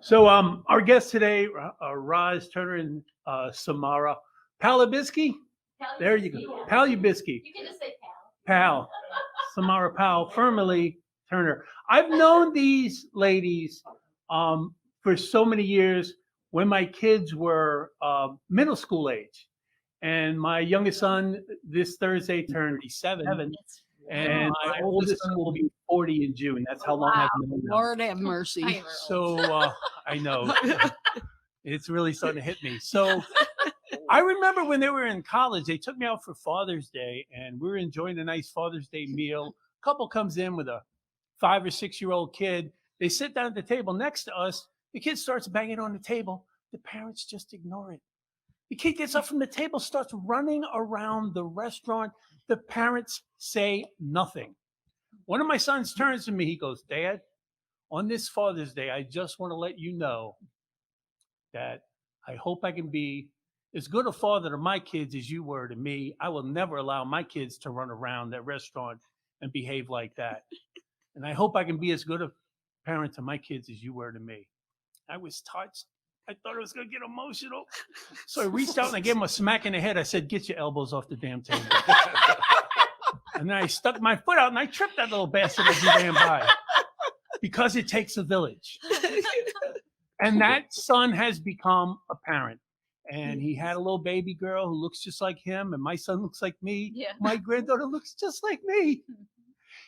So our guests today are Roz Turner and Samara Palabisky. There you go. Yeah. Palubisky. You can just say Pal. Samara Powell, formerly Turner. I've known these ladies for so many years when my kids were middle school age. And my youngest son this Thursday turned 7. And my oldest son will be 40 in June. That's how long I've known them. Lord have mercy. So I know it's really starting to hit me. So I remember when they were in college, they took me out for Father's Day, and we were enjoying a nice Father's Day meal. A couple comes in with a 5 or 6 year old kid. They sit down at the table next to us. The kid starts banging on the table. The parents just ignore it. The kid gets up from the table, starts running around the restaurant. The parents say nothing. One of my sons turns to me. He goes, "Dad, on this Father's Day, I just want to let you know that I hope I can be as good a father to my kids as you were to me. I will never allow my kids to run around that restaurant and behave like that. And I hope I can be as good a parent to my kids as you were to me." I was touched. I thought I was going to get emotional. So I reached out and I gave him a smack in the head. I said, "Get your elbows off the damn table." And then I stuck my foot out and I tripped that little bastard as he ran by. Because it takes a village. And that son has become a parent. And he had a little baby girl who looks just like him. And my son looks like me. Yeah. My granddaughter looks just like me.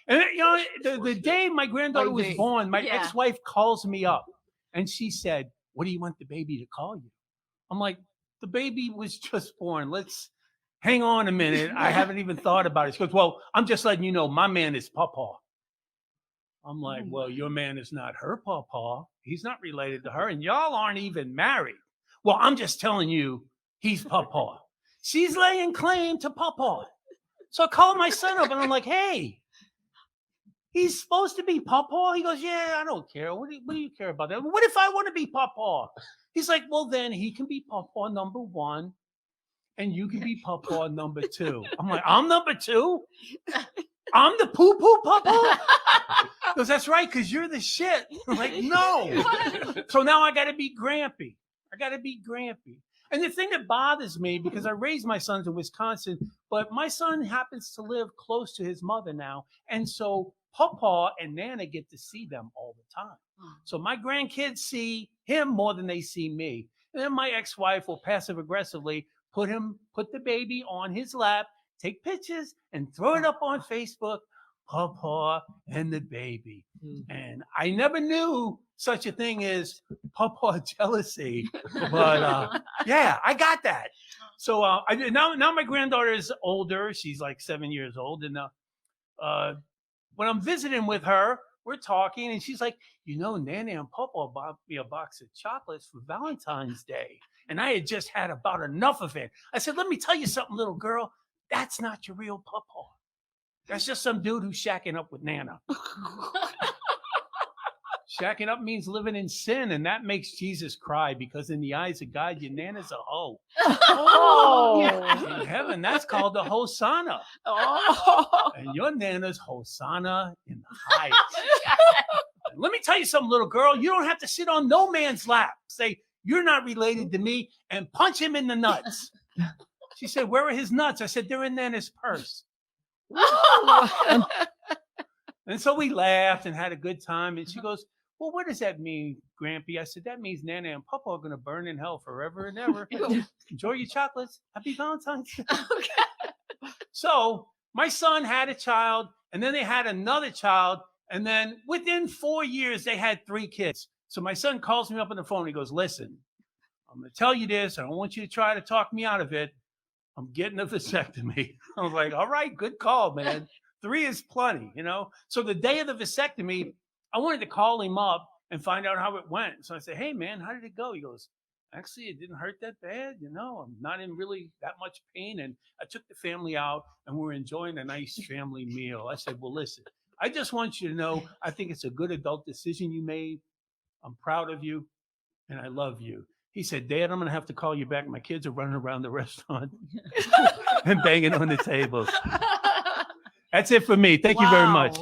And you know, the day my granddaughter was born, my ex-wife calls me up and she said, "What do you want the baby to call you?" I'm like, "The baby was just born. Let's hang on a minute. I haven't even thought about it." She goes, "Well, I'm just letting you know my man is Pawpaw." I'm like, "Well, your man is not her Pawpaw. He's not related to her, and y'all aren't even married." "Well, I'm just telling you, he's Pawpaw." She's laying claim to Pawpaw. So I call my son up and I'm like, "Hey, he's supposed to be Pawpaw." He goes, "Yeah, I don't care. What do you care about that? What if I want to be Pawpaw?" He's like, "Well, then he can be Pawpaw number 1 and you can be Pawpaw number 2. I'm like, "I'm number 2? I'm the poo-poo Pawpaw?" Because that's right, because you're the shit. I'm like, "No." So now I got to be Grampy. And the thing that bothers me, because I raised my sons in Wisconsin, but my son happens to live close to his mother now. And so Pawpaw and Nana get to see them all the time. So my grandkids see him more than they see me. And then my ex-wife will passive aggressively put the baby on his lap, take pictures, and throw it up on Facebook. Pawpaw and the baby. And I never knew such a thing as Pawpaw jealousy. But yeah, I got that. So now my granddaughter is older. She's like 7 years old. And when I'm visiting with her, we're talking, and she's like, "You know, Nana and Pawpaw bought me a box of chocolates for Valentine's Day. And I had just had about enough of it." I said, "Let me tell you something, little girl. That's not your real Pawpaw. That's just some dude who's shacking up with Nana." Shacking up means living in sin, and that makes Jesus cry, because in the eyes of God, your Nana's a hoe. In heaven, that's called the Hosanna. And your Nana's Hosanna in the highest. And let me tell you something, little girl. You don't have to sit on no man's lap. Say, "You're not related to me," and punch him in the nuts. She said, "Where are his nuts?" I said, "They're in Nana's purse." And so we laughed and had a good time. And she goes, "Well, what does that mean, Grampy?" I said, "That means Nana and Pawpaw are going to burn in hell forever and ever. Enjoy your chocolates. Happy Valentine's Day." So my son had a child, and then they had another child. And then within 4 years, they had 3 kids. So my son calls me up on the phone. He goes, "Listen, I'm going to tell you this. I don't want you to try to talk me out of it. I'm getting a vasectomy." I was like, "All right, good call, man. 3 is plenty, you know?" So the day of the vasectomy, I wanted to call him up and find out how it went. So I said, "Hey, man, how did it go?" He goes, "Actually, it didn't hurt that bad. You know, I'm not in really that much pain." And I took the family out, and we're enjoying a nice family meal. I said, "Well, listen, I just want you to know, I think it's a good adult decision you made. I'm proud of you, and I love you." He said, "Dad, I'm going to have to call you back. My kids are running around the restaurant and banging on the tables." That's it for me. Thank you very much.